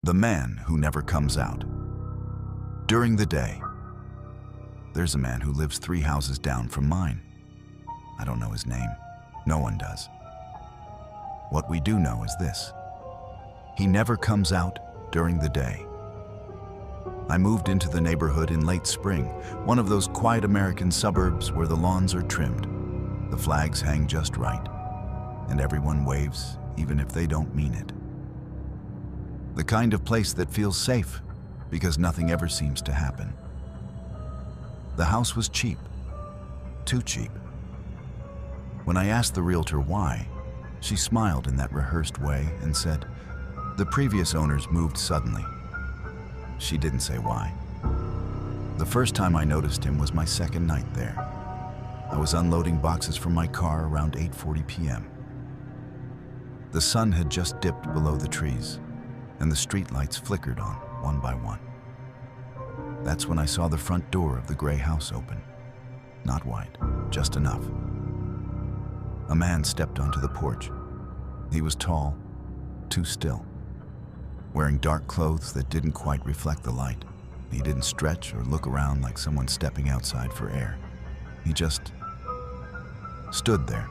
The man who never comes out. During the day, there's a man who lives 3 houses down from mine. I don't know his name. No one does. What we do know is this: he never comes out during the day. I moved into the neighborhood in late spring, one of those quiet American suburbs where the lawns are trimmed, the flags hang just right, and everyone waves even if they don't mean it. The kind of place that feels safe because nothing ever seems to happen. The house was cheap, too cheap. When I asked the realtor why, she smiled in that rehearsed way and said, "The previous owners moved suddenly." She didn't say why. The first time I noticed him was my second night there. I was unloading boxes from my car around 8:40 p.m. The sun had just dipped below the trees, and the streetlights flickered on one by one. That's when I saw the front door of the gray house open. Not wide, just enough. A man stepped onto the porch. He was tall, too still, wearing dark clothes that didn't quite reflect the light. He didn't stretch or look around like someone stepping outside for air. He just stood there,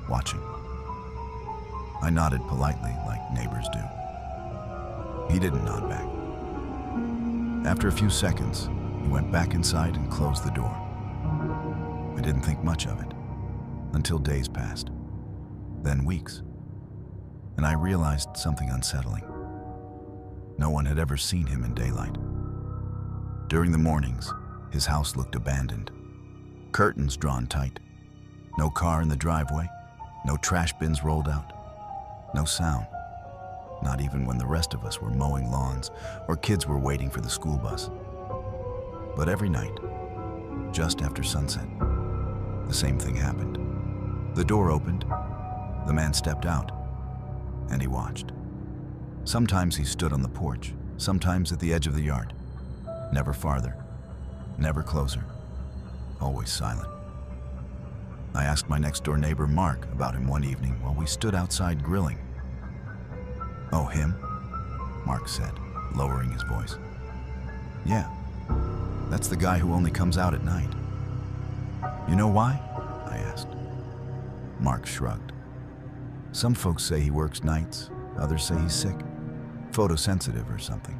watching. I nodded politely, like neighbors do. He didn't nod back. After a few seconds, he went back inside and closed the door. I didn't think much of it, until days passed, then weeks, and I realized something unsettling. No one had ever seen him in daylight. During the mornings, his house looked abandoned. Curtains drawn tight, no car in the driveway, no trash bins rolled out, no sound. Not even when the rest of us were mowing lawns or kids were waiting for the school bus. But every night, just after sunset, the same thing happened. The door opened, the man stepped out, and he watched. Sometimes he stood on the porch, sometimes at the edge of the yard. Never farther, never closer, always silent. I asked my next-door neighbor Mark about him one evening while we stood outside grilling. "Oh, him?" Mark said, lowering his voice. "Yeah, that's the guy who only comes out at night." "You know why?" I asked. Mark shrugged. "Some folks say he works nights, others say he's sick, photosensitive or something."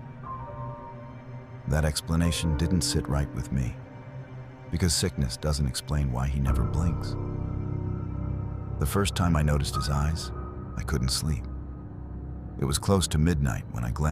That explanation didn't sit right with me, because sickness doesn't explain why he never blinks. The first time I noticed his eyes, I couldn't sleep. It was close to midnight when I glanced